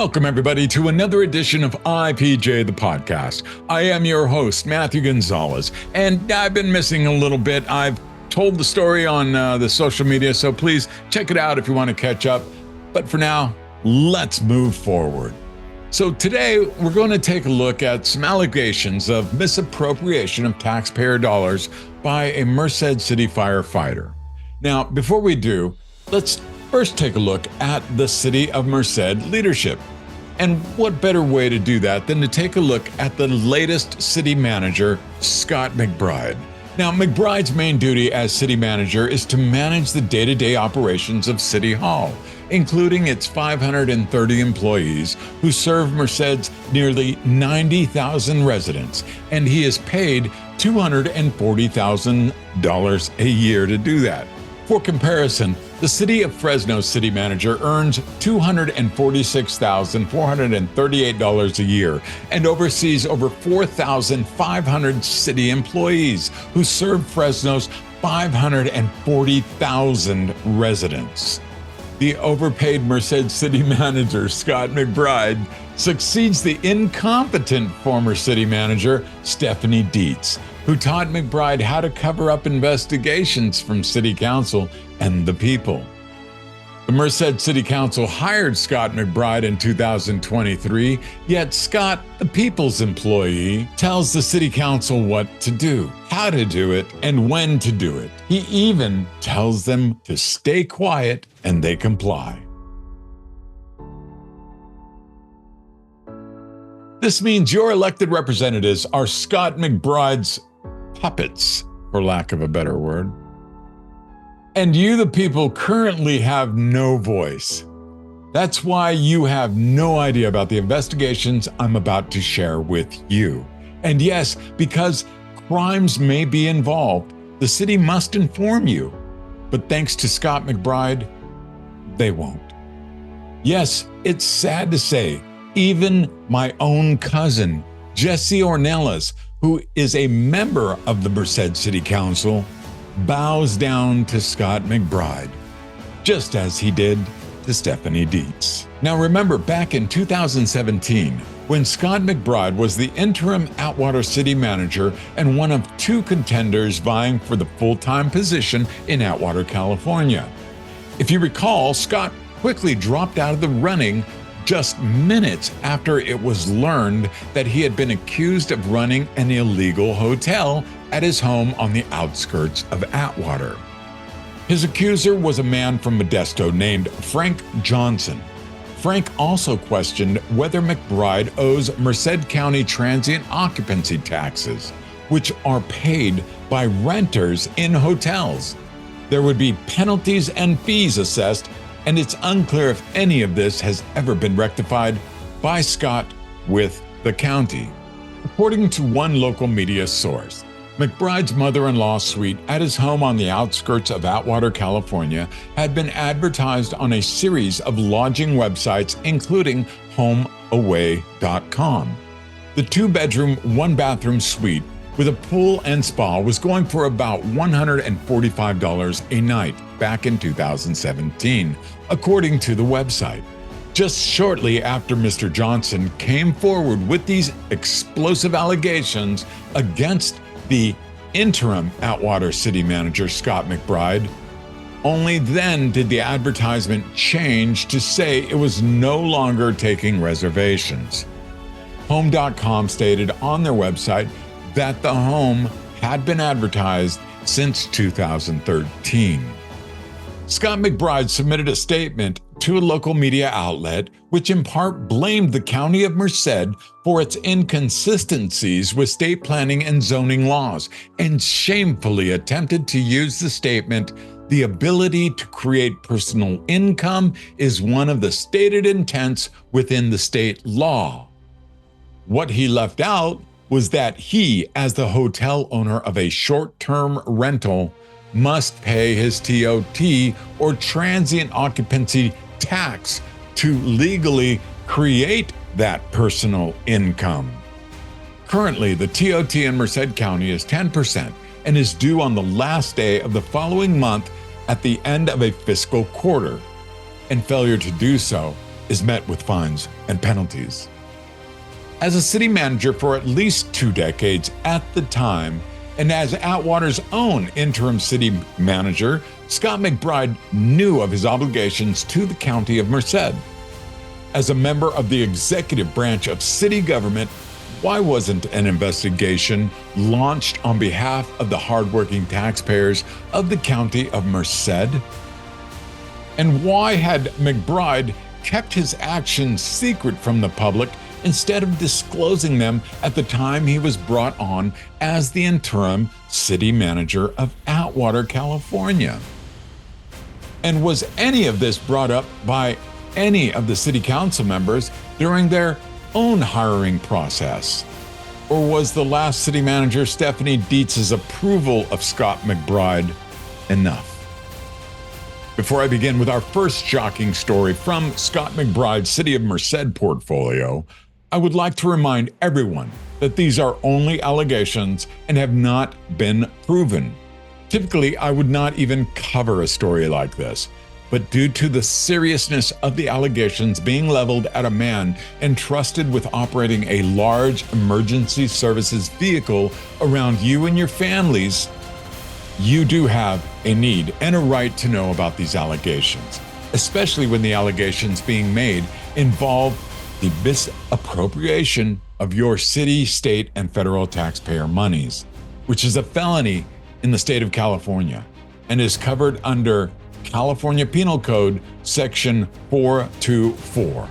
Welcome, everybody, to another edition of IPJ, the podcast. I am your host, Matthew Gonzalez, and I've been missing a little bit. I've told the story on the social media, so please check it out if you want to catch up. But for now, let's move forward. So today, we're going to take a look at some allegations of misappropriation of taxpayer dollars by a Merced City firefighter. Now, before we do, let's first take a look at the City of Merced leadership. And what better way to do that than to take a look at the latest city manager, Scott McBride. Now, McBride's main duty as city manager is to manage the day-to-day operations of City Hall, including its 530 employees who serve Merced's nearly 90,000 residents, and he is paid $240,000 a year to do that. For comparison, the City of Fresno city manager earns $246,438 a year and oversees over 4,500 city employees who serve Fresno's 540,000 residents. The overpaid Merced city manager, Scott McBride, succeeds the incompetent former city manager, Stephanie Dietz, who taught McBride how to cover up investigations from City Council and the people. The Merced City Council hired Scott McBride in 2023, yet Scott, the people's employee, tells the City Council what to do, how to do it, and when to do it. He even tells them to stay quiet, and they comply. This means your elected representatives are Scott McBride's puppets, for lack of a better word. And you, the people, currently have no voice. That's why you have no idea about the investigations I'm about to share with you. And yes, because crimes may be involved, the city must inform you. But thanks to Scott McBride, they won't. Yes, it's sad to say, even my own cousin, Jesse Ornelas, who is a member of the Merced City Council, bows down to Scott McBride, just as he did to Stephanie Dietz. Now remember, back in 2017, when Scott McBride was the interim Atwater city manager and one of two contenders vying for the full-time position in Atwater, California. If you recall, Scott quickly dropped out of the running just minutes after it was learned that he had been accused of running an illegal hotel at his home on the outskirts of Atwater. His accuser was a man from Modesto named Frank Johnson. Frank also questioned whether McBride owes Merced County transient occupancy taxes, which are paid by renters in hotels. There would be penalties and fees assessed, and it's unclear if any of this has ever been rectified by Scott with the county. According to one local media source, McBride's mother-in-law suite at his home on the outskirts of Atwater, California, had been advertised on a series of lodging websites, including HomeAway.com. The two-bedroom, one-bathroom suite with a pool and spa was going for about $145 a night back in 2017, according to the website. Just shortly after Mr. Johnson came forward with these explosive allegations against the interim Atwater city manager, Scott McBride, only then did the advertisement change to say it was no longer taking reservations. Home.com stated on their website that the home had been advertised since 2013. Scott McBride submitted a statement to a local media outlet, which in part blamed the County of Merced for its inconsistencies with state planning and zoning laws, and shamefully attempted to use the statement, "The ability to create personal income is one of the stated intents within the state law." What he left out was that he, as the hotel owner of a short-term rental, must pay his TOT or transient occupancy tax to legally create that personal income. Currently, the TOT in Merced County is 10% and is due on the last day of the following month at the end of a fiscal quarter. And failure to do so is met with fines and penalties. As a city manager for at least 2 decades at the time, and as Atwater's own interim city manager, Scott McBride knew of his obligations to the county of Merced. As a member of the executive branch of city government, why wasn't an investigation launched on behalf of the hardworking taxpayers of the county of Merced? And why had McBride kept his actions secret from the public instead of disclosing them at the time he was brought on as the interim city manager of Atwater, California? And was any of this brought up by any of the city council members during their own hiring process? Or was the last city manager, Stephanie Dietz's, approval of Scott McBride enough? Before I begin with our first shocking story from Scott McBride's City of Merced portfolio, I would like to remind everyone that these are only allegations and have not been proven. Typically, I would not even cover a story like this, but due to the seriousness of the allegations being leveled at a man entrusted with operating a large emergency services vehicle around you and your families, you do have a need and a right to know about these allegations, especially when the allegations being made involve the misappropriation of your city, state, and federal taxpayer monies, which is a felony in the state of California and is covered under California Penal Code Section 424.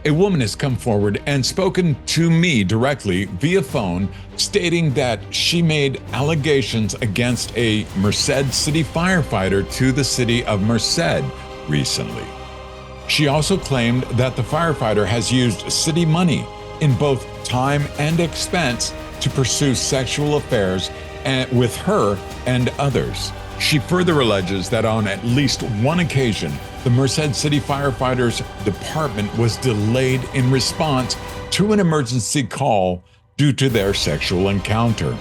A woman has come forward and spoken to me directly via phone, stating that she made allegations against a Merced City firefighter to the city of Merced recently. She also claimed that the firefighter has used city money in both time and expense to pursue sexual affairs with her and others. She further alleges that on at least one occasion, the Merced City Firefighters Department was delayed in response to an emergency call due to their sexual encounter.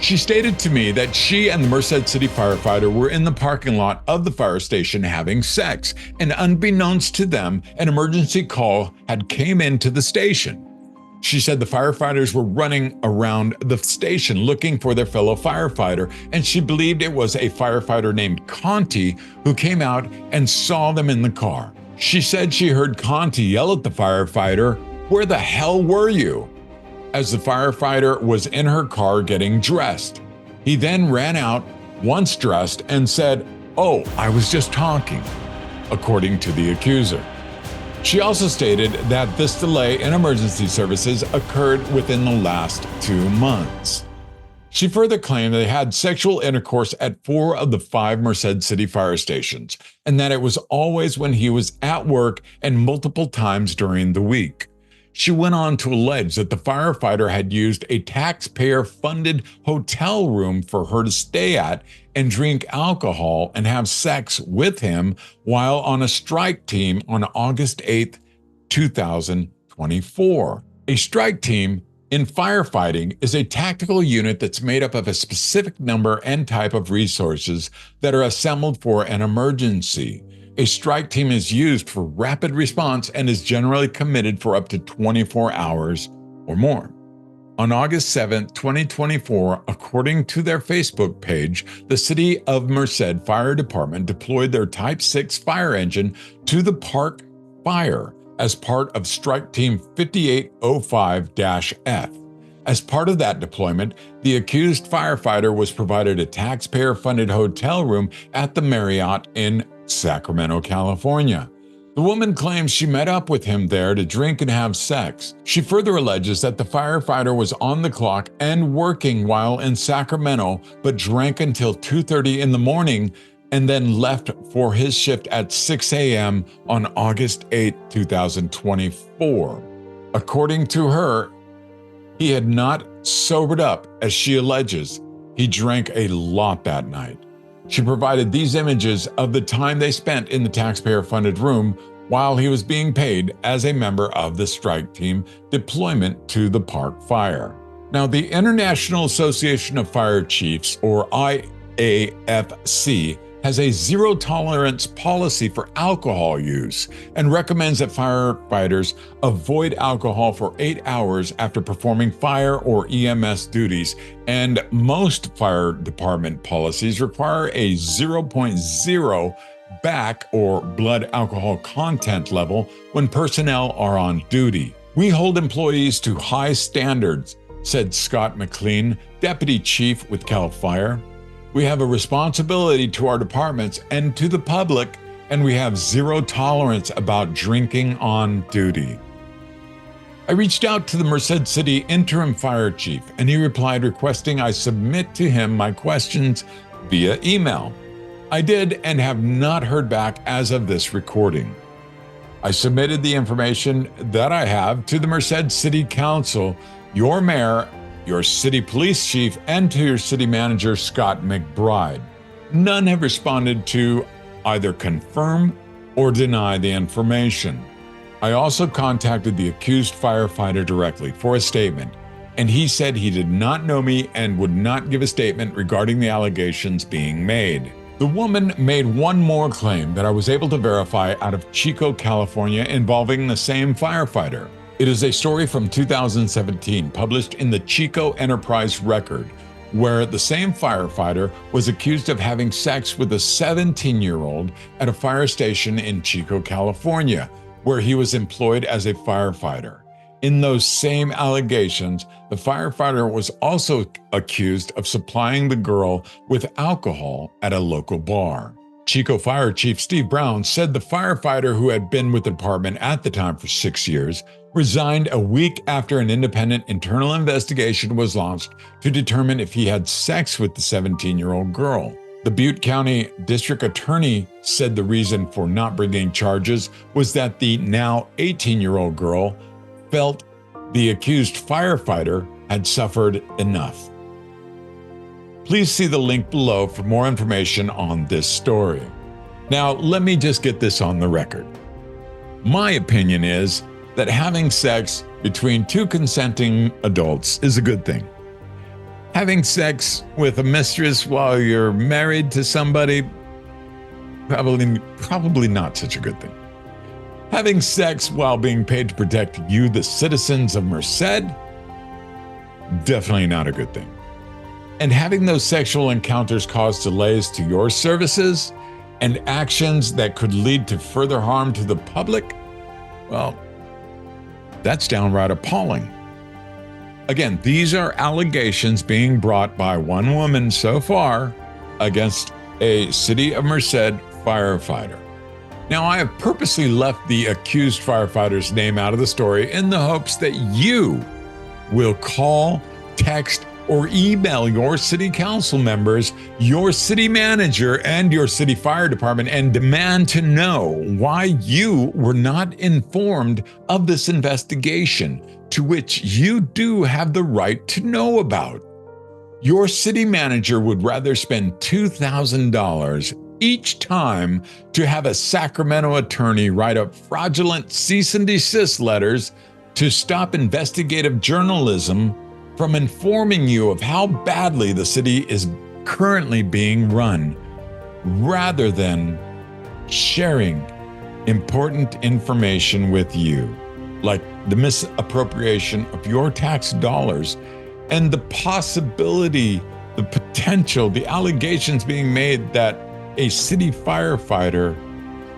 She stated to me that she and the Merced City firefighter were in the parking lot of the fire station having sex, and unbeknownst to them, an emergency call had came into the station. She said the firefighters were running around the station looking for their fellow firefighter, and she believed it was a firefighter named Conti who came out and saw them in the car. She said she heard Conti yell at the firefighter, "Where the hell were you?" as the firefighter was in her car getting dressed. He then ran out, once dressed, and said, "Oh, I was just talking," according to the accuser. She also stated that this delay in emergency services occurred within the last 2 months. She further claimed they had sexual intercourse at 4 of the 5 Merced City fire stations, and that it was always when he was at work and multiple times during the week. She went on to allege that the firefighter had used a taxpayer-funded hotel room for her to stay at and drink alcohol and have sex with him while on a strike team on August 8th, 2024. A strike team in firefighting is a tactical unit that's made up of a specific number and type of resources that are assembled for an emergency. A strike team is used for rapid response and is generally committed for up to 24 hours or more. On August 7, 2024, according to their Facebook page, the City of Merced Fire Department deployed their Type 6 fire engine to the Park Fire as part of Strike Team 5805-F. As part of that deployment, the accused firefighter was provided a taxpayer-funded hotel room at the Marriott in Sacramento, California. The woman claims she met up with him there to drink and have sex. She further alleges that the firefighter was on the clock and working while in Sacramento, but drank until 2:30 in the morning and then left for his shift at 6 a.m. on August 8, 2024. According to her, he had not sobered up, as she alleges. He drank a lot that night. She provided these images of the time they spent in the taxpayer-funded room while he was being paid as a member of the strike team deployment to the Park Fire. Now, the International Association of Fire Chiefs, or IAFC, has a zero-tolerance policy for alcohol use and recommends that firefighters avoid alcohol for 8 hours after performing fire or EMS duties, and most fire department policies require a 0.0 back or blood alcohol content level when personnel are on duty. "We hold employees to high standards," said Scott McLean, Deputy Chief with CAL FIRE. "We have a responsibility to our departments and to the public, and we have zero tolerance about drinking on duty." I reached out to the Merced City Interim Fire Chief, and he replied requesting I submit to him my questions via email. I did and have not heard back as of this recording. I submitted the information that I have to the Merced City Council, your mayor, your city police chief, and to your city manager, Scott McBride. None have responded to either confirm or deny the information. I also contacted the accused firefighter directly for a statement, and he said he did not know me and would not give a statement regarding the allegations being made. The woman made one more claim that I was able to verify out of Chico, California, involving the same firefighter. It is a story from 2017 published in the Chico Enterprise Record, where the same firefighter was accused of having sex with a 17-year-old at a fire station in Chico, California, where he was employed as a firefighter. In those same allegations, the firefighter was also accused of supplying the girl with alcohol at a local bar. Chico Fire Chief Steve Brown said the firefighter, who had been with the department at the time for 6 years, resigned a week after an independent internal investigation was launched to determine if he had sex with the 17-year-old girl. The Butte County District Attorney said the reason for not bringing charges was that the now 18-year-old girl felt the accused firefighter had suffered enough. Please see the link below for more information on this story. Now, let me just get this on the record. My opinion is that having sex between two consenting adults is a good thing. Having sex with a mistress while you're married to somebody, probably not such a good thing. Having sex while being paid to protect you, the citizens of Merced, definitely not a good thing. And having those sexual encounters cause delays to your services and actions that could lead to further harm to the public, well, that's downright appalling. Again, these are allegations being brought by one woman so far against a City of Merced firefighter. Now, I have purposely left the accused firefighter's name out of the story in the hopes that you will call, text, or email your city council members, your city manager, and your city fire department and demand to know why you were not informed of this investigation, to which you do have the right to know about. Your city manager would rather spend $2,000 each time to have a Sacramento attorney write up fraudulent cease and desist letters to stop investigative journalism from informing you of how badly the city is currently being run, rather than sharing important information with you, like the misappropriation of your tax dollars and the possibility, the potential, the allegations being made that a city firefighter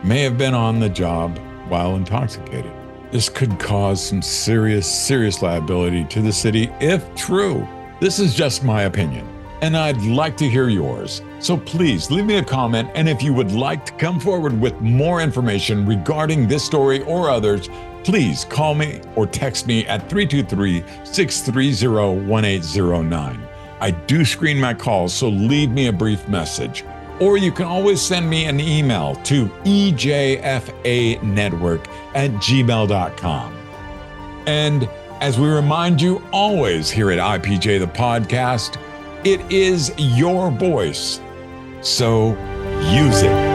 may have been on the job while intoxicated. This could cause some serious liability to the city if true. This is just my opinion, and I'd like to hear yours. So please leave me a comment, and if you would like to come forward with more information regarding this story or others, please call me or text me at 323-630-1809. I do screen my calls, so leave me a brief message. Or you can always send me an email to ejfanetwork@gmail.com. And as we remind you always here at IPJ the podcast, it is your voice, so use it.